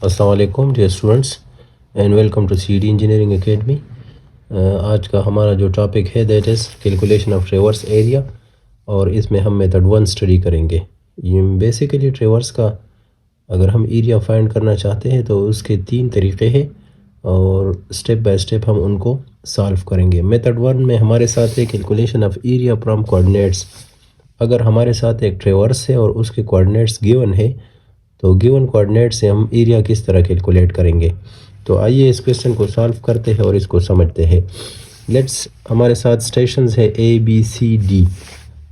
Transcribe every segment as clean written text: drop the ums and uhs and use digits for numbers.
अस्सलाम वालेकुम dear students and welcome to CD engineering academy. आज का हमारा जो टॉपिक है that is calculation of traverse area, और इसमें हम मेथड 1 स्टडी करेंगे। ये बेसिकली ट्रेवर्स का अगर हम एरिया फाइंड करना चाहते हैं तो उसके 3 तरीक़े हैं और स्टेप बाय स्टेप हम उनको सॉल्व करेंगे। मेथड 1 में हमारे साथ है calculation of area from coordinates. अगर हमारे साथ एक ट्रेवर्स है और उसके कोऑर्डिनेट्स गिवन है तो गिवन कोऑर्डिनेट से हम एरिया किस तरह कैलकुलेट करेंगे। तो आइए इस क्वेश्चन को सॉल्व करते हैं और इसको समझते हैं। लेट्स हमारे साथ स्टेशंस है ए बी सी डी,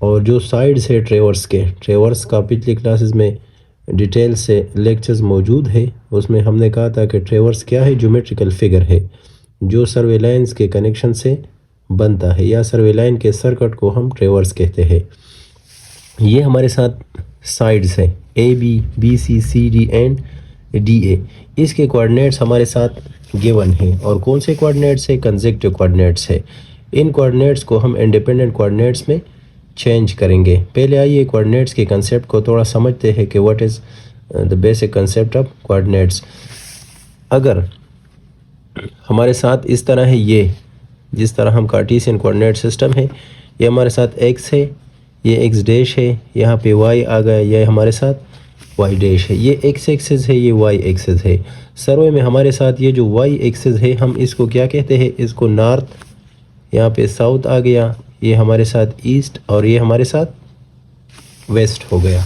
और जो साइड्स है ट्रेवर्स का पिछली क्लासेस में डिटेल से लेक्चर्स मौजूद है। उसमें हमने कहा था कि ट्रेवर्स क्या है, ज्योमेट्रिकल फिगर है जो सर्वे लाइन्स के कनेक्शन से बनता है, या सर्वे लाइन के सर्किट को हम ट्रेवर्स कहते हैं। ये हमारे साथ साइड्स है A B C D and D A. इसके कोऑर्डिनेट्स हमारे साथ गिवन है, और कौन से कोऑर्डिनेट्स है, कंसेक्टिव कोऑर्डिनेट्स है। इन कोऑर्डिनेट्स को हम इंडिपेंडेंट कोऑर्डिनेट्स में चेंज करेंगे। पहले आइए कोऑर्डिनेट्स के कंसेप्ट को थोड़ा समझते हैं कि what is the basic concept of coordinates. अगर हमारे साथ इस तरह है, ये जिस तरह हम कार्टेशियन कोऑर्डिनेट सिस्टम है, ये हमारे साथ एक्स है, ये एक्स डैश है, यहाँ पे वाई आ गया, ये हमारे साथ वाई डैश है, ये एक्स एक्सिस है, ये वाई एक्सिस है। सर्वे में हमारे साथ ये जो वाई एक्सिस है हम इसको क्या कहते हैं, इसको नॉर्थ, यहाँ पे साउथ आ गया, ये हमारे साथ ईस्ट, और ये हमारे साथ वेस्ट हो गया।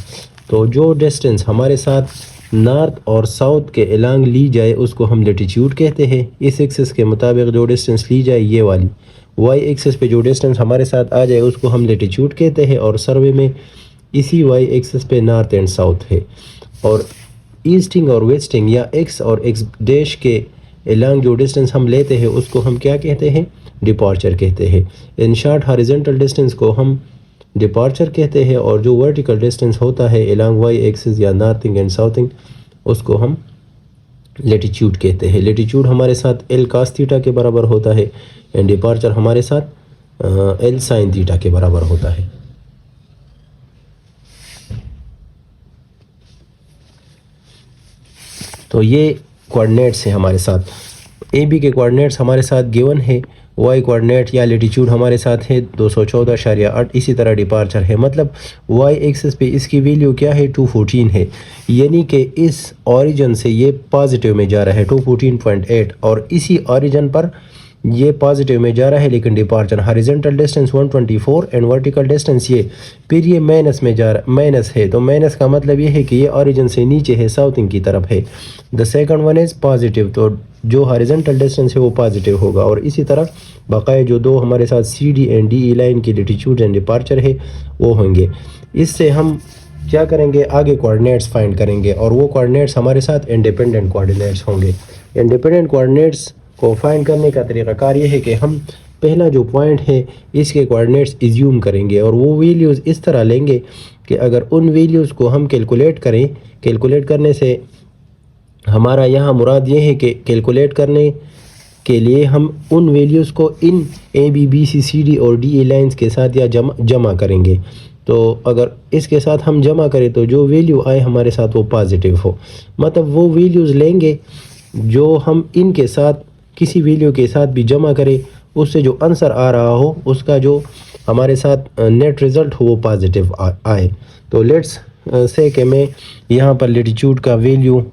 तो जो डिस्टेंस हमारे साथ नॉर्थ और साउथ के अलोंग ली जाए उसको हम लेटीट्यूड कहते हैं। इस एक्सिस के मुताबिक जो डिस्टेंस ली जाए, ये वाली वाई एक्सिस पे जो डिस्टेंस हमारे साथ आ जाए उसको हम लेटीट्यूड कहते हैं, और सर्वे में इसी वाई एक्सिस पे नॉर्थ एंड साउथ है। और ईस्टिंग और वेस्टिंग या एक्स और एक्स डैश के अलोंग जो डिस्टेंस हम लेते हैं उसको हम क्या कहते हैं, डिपार्चर कहते हैं। इन शॉर्ट हॉरिजॉन्टल डिस्टेंस को हम डिपार्चर कहते हैं, और जो वर्टिकल डिस्टेंस होता है अलोंग वाई एक्सिस या नॉर्थिंग एंड साउथिंग उसको हम लेटीट्यूड कहते हैं। लेटीट्यूड हमारे साथ एल कास थीटा के बराबर होता है एंड डिपार्चर हमारे साथ एल साइन थीटा के बराबर होता है। तो ये कोऑर्डिनेट्स है हमारे साथ। ए बी के कोऑर्डिनेट्स हमारे साथ गिवन है, वाई कोऑर्डिनेट या लेटीट्यूड हमारे साथ है 214.8। इसी तरह डिपार्चर है, मतलब वाई एक्सिस पे इसकी वैल्यू क्या है, 214 है, यानी कि इस ओरिजिन से ये पॉजिटिव में जा रहा है 214.8, और इसी ओरिजिन पर ये पॉजिटिव में जा रहा है, लेकिन departure horizontal distance 124 and vertical distance ये, फिर ये माइनस में जा रहा, माइनस है, तो माइनस का मतलब ये है कि ये ओरिजिन से नीचे है, साउथिंग की तरफ है। The second one is positive, तो जो हॉरिजॉन्टल डिस्टेंस है वो पॉजिटिव होगा। और इसी तरह बकाया जो दो हमारे साथ C D and D E line की लेटीट्यूड एंड डिपार्चर है वो होंगे। इससे हम क्या करेंगे, आगे कोऑर्डिनेट्स फाइंड करेंगे, और वो कोऑर्डिनेट्स हमारे साथ इंडिपेंडेंट कोऑर्डिनेट्स होंगे। इंडिपेंडेंट कोऑर्डिनेट्स को फाइंड करने का तरीक़ाकार ये है कि हम पहला जो पॉइंट है इसके कोऑर्डिनेट्स इज्यूम करेंगे, और वो वैल्यूज़ इस तरह लेंगे कि अगर उन वैल्यूज़ को हम कैलकुलेट करें, कैलकुलेट करने से हमारा यहाँ मुराद ये है कि कैलकुलेट करने के लिए हम उन वैल्यूज़ को इन A B C C D और डी ए लाइन्स के साथ या जमा करेंगे। तो अगर इसके साथ हम जमा करें तो जो वैल्यू आए हमारे साथ वो पॉजिटिव हो, मतलब वो वैल्यूज़ लेंगे जो हम इनके साथ किसी वैल्यू के साथ भी जमा करें, उससे जो आंसर आ रहा हो उसका जो हमारे साथ नेट रिज़ल्ट हो वो पॉजिटिव आए। तो लेट्स से कि मैं यहाँ पर लेटीट्यूड का वैल्यू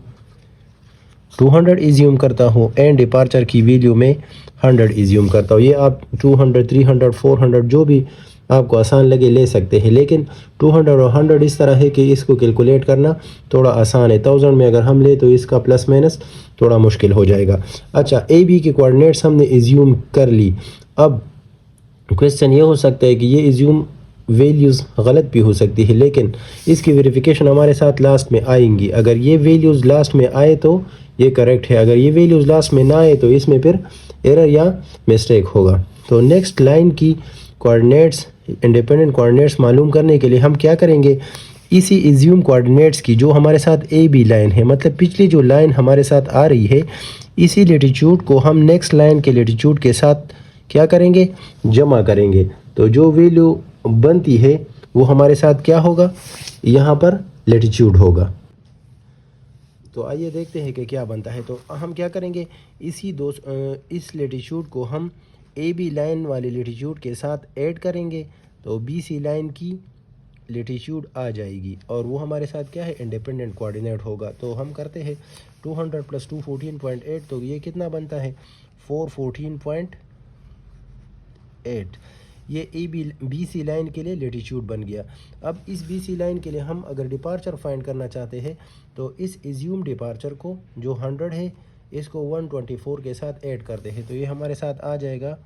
200 इज्यूम करता हूँ एंड डिपार्चर की वैल्यू में 100 इज्यूम करता हूँ। ये आप 200, 300, 400 जो भी आपको आसान लगे ले सकते हैं, लेकिन 200 और 100 इस तरह है कि इसको कैलकुलेट करना थोड़ा आसान है। 1000 में अगर हम ले तो इसका प्लस माइनस थोड़ा मुश्किल हो जाएगा। अच्छा, ए बी के कोऑर्डिनेट्स हमने इज्यूम कर ली। अब क्वेश्चन ये हो सकता है कि ये इज्यूम वैल्यूज़ गलत भी हो सकती है, लेकिन इसकी वेरिफिकेशन हमारे साथ लास्ट में आएंगी। अगर ये वैल्यूज़ लास्ट में आए तो ये करेक्ट है, अगर ये वैल्यूज़ लास्ट में ना आए तो इसमें फिर एरर या मिस्टेक होगा। तो नेक्स्ट लाइन की कोऑर्डिनेट्स, इंडिपेंडेंट कोऑर्डिनेट्स मालूम करने के लिए हम क्या करेंगे, इसी इज्यूम कोऑर्डिनेट्स की जो हमारे साथ ए बी लाइन है, मतलब पिछली जो लाइन हमारे साथ आ रही है, इसी लेटीट्यूड को हम नेक्स्ट लाइन के लेटीट्यूड के साथ क्या करेंगे, जमा करेंगे। तो जो वैल्यू बनती है वो हमारे साथ क्या होगा, यहाँ पर लेटीट्यूड होगा। तो आइए देखते हैं कि क्या बनता है। तो हम क्या करेंगे, इस लेटीट्यूड को हम ए बी लाइन वाली लेटीट्यूड के साथ ऐड करेंगे तो बी सी लाइन की लेटीट्यूड आ जाएगी और वो हमारे साथ क्या है, इंडिपेंडेंट कोऑर्डिनेट होगा। तो हम करते हैं 200 + 214.8, तो ये कितना बनता है 414.8। ये बी सी लाइन के लिए लेटीट्यूड बन गया। अब इस बी सी लाइन के लिए हम अगर डिपार्चर फाइंड करना चाहते हैं तो इस एज्यूम डिपार्चर को जो 100 है इसको 124 के साथ ऐड करते हैं तो ये हमारे साथ आ जाएगा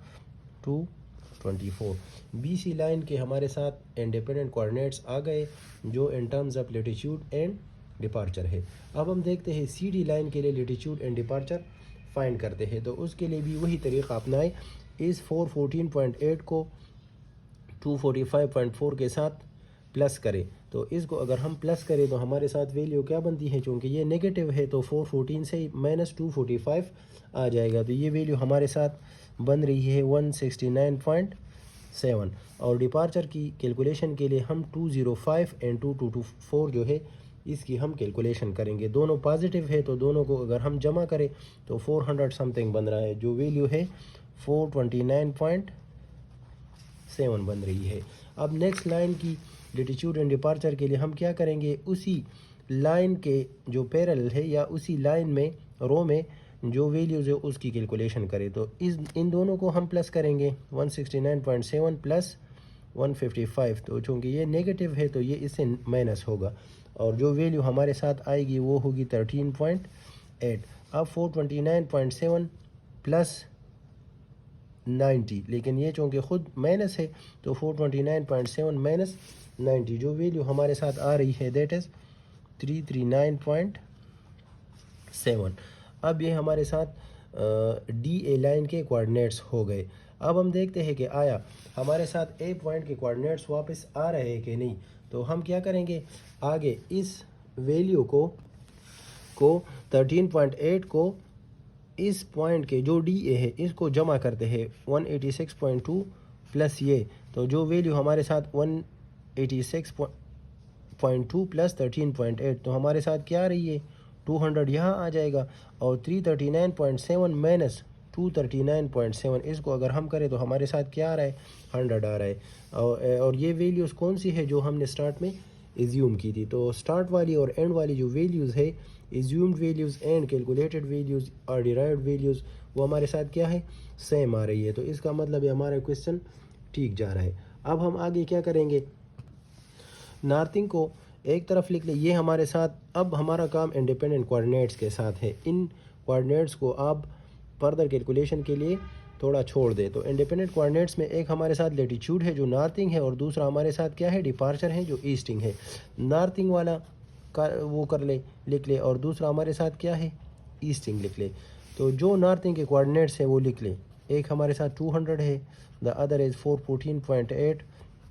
224। बी सी लाइन के हमारे साथ इंडिपेंडेंट कोऑर्डिनेट्स आ गए जो in terms of latitude and departure है। अब हम देखते हैं सी डी लाइन के लिए लेटीट्यूड एंड डिपार्चर फाइंड करते हैं तो उसके लिए भी वही तरीका अपनाएं। इस 414.8 को 245.4 के साथ प्लस करें तो इसको अगर हम प्लस करें तो हमारे साथ वैल्यू क्या बनती है, चूँकि ये नेगेटिव है तो 414 से -245 आ जाएगा तो ये वैल्यू हमारे साथ बन रही है 169.7। और डिपार्चर की कैलकुलेशन के लिए हम 205 एंड 224 जो है इसकी हम कैलकुलेशन करेंगे। दोनों पॉजिटिव है तो दोनों को अगर हम जमा करें तो 400 समथिंग बन रहा है, जो वैल्यू है 429.7 बन रही है। अब नेक्स्ट लाइन की लेटीट्यूड एंड डिपार्चर के लिए हम क्या करेंगे, उसी लाइन के जो पैरेलल है या उसी लाइन में रो में जो वैल्यूज़ है उसकी कैलकुलेशन करें तो इन दोनों को हम प्लस करेंगे 169.7 प्लस 155। तो चूँकि ये नेगेटिव है तो ये इससे माइनस होगा और जो वैल्यू हमारे साथ आएगी वो होगी 13.8। अब 429.7 प्लस 90, लेकिन ये चूँकि ख़ुद माइनस है तो 429.7 माइनस 90 जो वैल्यू हमारे साथ आ रही है दैट इज़ 339.7। अब ये हमारे साथ डी ए लाइन के कोऑर्डिनेट्स हो गए। अब हम देखते हैं कि आया हमारे साथ ए पॉइंट के कोऑर्डिनेट्स वापस आ रहे हैं कि नहीं। तो हम क्या करेंगे, आगे इस वैल्यू को 13.8 को इस पॉइंट के जो डी ए है इसको जमा करते हैं 186.2 प्लस ये, तो जो वैल्यू हमारे साथ 186.2 प्लस 13.8 तो हमारे साथ क्या आ रही है 200 यहाँ आ जाएगा और 339.7 माइनस 239.7 इसको अगर हम करें तो हमारे साथ क्या आ रहा है 100 आ रहा है। और ये वैल्यूज़ कौन सी है जो हमने स्टार्ट में एज्यूम की थी। तो स्टार्ट वाली और एंड वाली जो वैल्यूज़ है, assumed values and calculated values और डिराइव्ड वैल्यूज़, वो हमारे साथ क्या है सेम आ रही है। तो इसका मतलब है हमारा क्वेश्चन ठीक जा रहा है। अब हम आगे क्या करेंगे, नॉर्थिंग को एक तरफ लिख ले, ये हमारे साथ अब हमारा काम इंडिपेंडेंट कोऑर्डिनेट्स के साथ है। इन कोऑर्डिनेट्स को आप फर्दर कैलकुलेशन के लिए थोड़ा छोड़ दे। तो इंडिपेंडेंट कोऑर्डिनेट्स में एक हमारे साथ लेटीट्यूड है जो नॉर्थिंग है और दूसरा हमारे साथ क्या है डिपार्चर है जो ईस्टिंग है। नॉर्थिंग वाला का वो कर ले लिख ले और दूसरा हमारे साथ क्या है ईस्टिंग लिख ले। तो जो नॉर्थिंग के कोऑर्डिनेट्स हैं वो लिख ले, एक हमारे साथ 200 है, द अदर इज़ 414.8,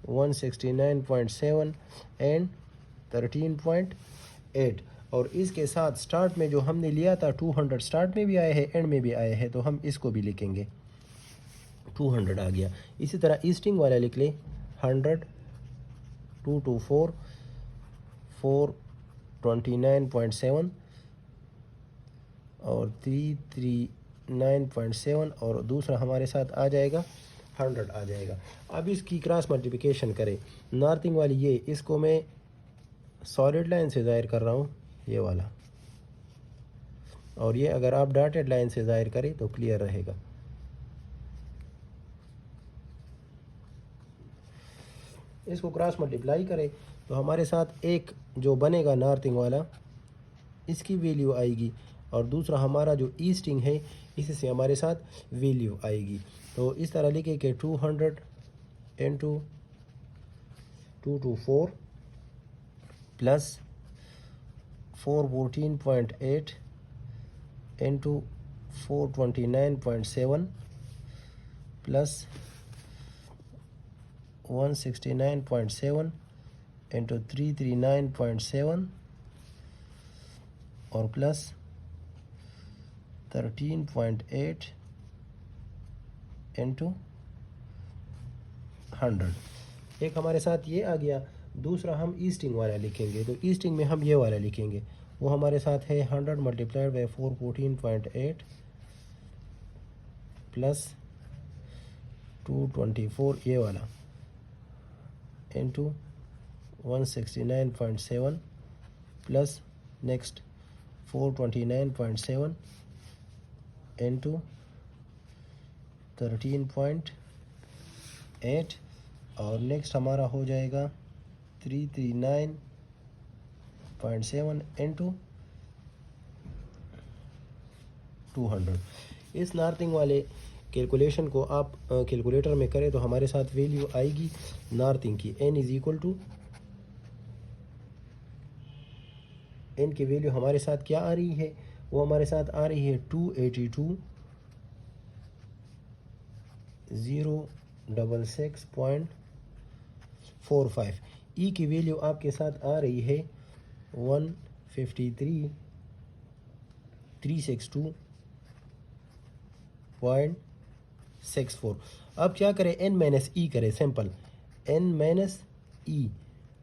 169.7 एंड 13.8। और इसके साथ स्टार्ट में जो हमने लिया था 200 स्टार्ट में भी आए हैं एंड में भी आए हैं तो हम इसको भी लिखेंगे 200 आ गया। इसी तरह ईस्टिंग वाला लिख ले 100, 224, 429.7 और 339.7 और दूसरा हमारे साथ आ जाएगा 100 आ जाएगा। अब इसकी क्रॉस मल्टीप्लिकेशन करें, नॉर्थिंग वाली ये इसको मैं सॉलिड लाइन से ज़ाहिर कर रहा हूँ ये वाला, और ये अगर आप डॉटेड लाइन से ज़ाहिर करें तो क्लियर रहेगा। इसको क्रॉस मल्टीप्लाई करें तो हमारे साथ एक जो बनेगा नॉर्थिंग वाला इसकी वैल्यू आएगी और दूसरा हमारा जो ईस्टिंग है इससे हमारे साथ वैल्यू आएगी। तो इस तरह लिखे कि 200 into 224 plus 414.8 into 429.7 plus 169.7 into 339.7 और प्लस 13.8 इंटू 100। एक हमारे साथ ये आ गया। दूसरा हम ईस्टिंग वाला लिखेंगे तो ईस्टिंग में हम ये वाला लिखेंगे वो हमारे साथ है 100 मल्टीप्लाइड बाई 414.8 प्लस 224 ये वाला इंटू 169.7 प्लस नेक्स्ट 429.7 इंटू 13.8 और नेक्स्ट हमारा हो जाएगा 339.7 इंटू 200। इस नॉर्थिंग वाले कैलकुलेशन को आप कैलकुलेटर में करें तो हमारे साथ वैल्यू आएगी नॉर्थिंग की n is equal to n की वैल्यू हमारे साथ क्या आ रही है, वो हमारे साथ आ रही है 282,066.45। ई की वैल्यू आपके साथ आ रही है 153,362.64। अब क्या करें, n माइनस ई करें, सिंपल n माइनस ई।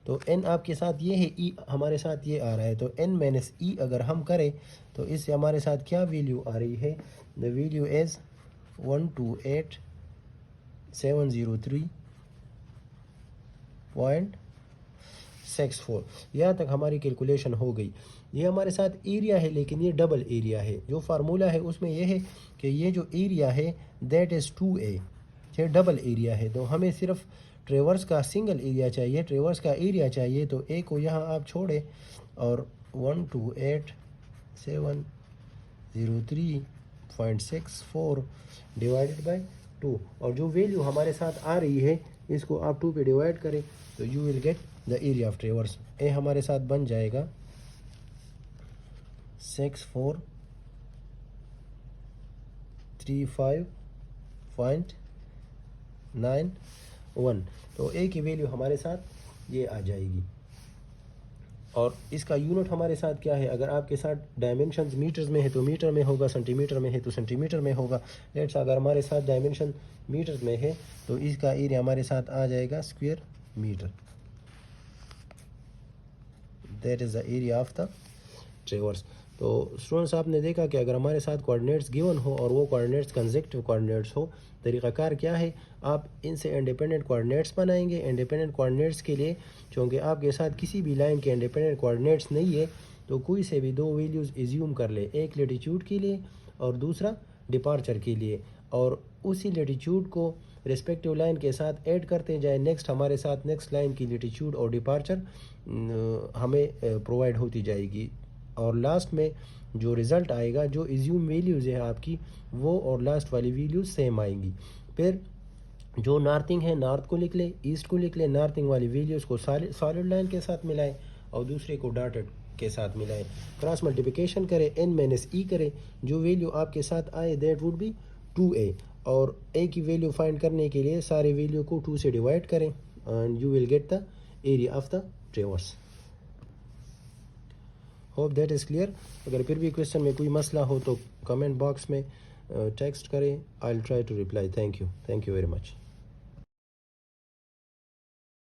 तो n आपके साथ ये है, e हमारे साथ ये आ रहा है, तो n माइनस ई अगर हम करें तो इससे हमारे साथ क्या वैल्यू आ रही है, द वैल्यू इज़ 128,703.64। यहाँ तक हमारी कैलकुलेशन हो गई। ये हमारे साथ एरिया है, लेकिन ये डबल एरिया है। जो फार्मूला है उसमें यह है कि ये जो एरिया है दैट इज़ 2a, ये डबल एरिया है। तो हमें सिर्फ ट्रेवर्स का सिंगल एरिया चाहिए, ट्रेवर्स का एरिया चाहिए। तो ए को यहाँ आप छोड़े और 128,703.64 डिवाइडेड बाय 2, और जो वैल्यू हमारे साथ आ रही है इसको आप 2 पे डिवाइड करें तो you will get the area of traverse. ए हमारे साथ बन जाएगा 6435.91। तो ए की वैल्यू हमारे साथ ये आ जाएगी। और इसका यूनिट हमारे साथ क्या है, अगर आपके साथ डायमेंशंस मीटर्स में है तो मीटर में होगा, सेंटीमीटर में है तो सेंटीमीटर में होगा। लेट्स अगर हमारे साथ डायमेंशन मीटर्स में है तो इसका एरिया हमारे साथ आ जाएगा square metre. That is the area of the traverse. तो स्टूडेंट्स आपने देखा कि अगर हमारे साथ कोऑर्डिनेट्स गिवन हो और वो कोऑर्डिनेट्स कंसेक्टिव कोऑर्डिनेट्स हो, तरीक़ाकार क्या है, आप इनसे इंडिपेंडेंट कोऑर्डिनेट्स बनाएंगे। इंडिपेंडेंट कोऑर्डिनेट्स के लिए चूँकि आपके साथ किसी भी लाइन के इंडिपेंडेंट कोऑर्डिनेट्स नहीं है तो कोई से भी दो वैल्यूज़ एज्यूम कर ले, एक लेटीट्यूड के लिए और दूसरा डिपार्चर के लिए, और उसी लेटीट्यूड को रिस्पेक्टिव लाइन के साथ ऐड करते जाए। नेक्स्ट हमारे साथ नेक्स्ट लाइन की लेटीट्यूड और डिपार्चर हमें प्रोवाइड होती जाएगी, और लास्ट में जो रिज़ल्ट आएगा, जो एज्यूम वैल्यूज़ है आपकी, वो और लास्ट वाली वैल्यूज़ सेम आएंगी। फिर जो नॉर्थिंग है नॉर्थ को लिख ले, ईस्ट को लिख ले, नॉर्थिंग वाली वैल्यूज़ को सॉलिड लाइन के साथ मिलाएं और दूसरे को डॉटेड के साथ मिलाएं। क्रॉस मल्टीप्लिकेशन करें, n माइनस ई करें, जो वैल्यू आपके साथ आए दैट वुड बी 2a, और a की वैल्यू फाइंड करने के लिए सारे वैल्यू को 2 से डिवाइड करें and you will get the area of the ट्रेवर्स। Hope that is clear. अगर फिर भी क्वेश्चन में कोई मसला हो तो कमेंट बॉक्स में टेक्स्ट करें, I will try to reply. Thank you very much.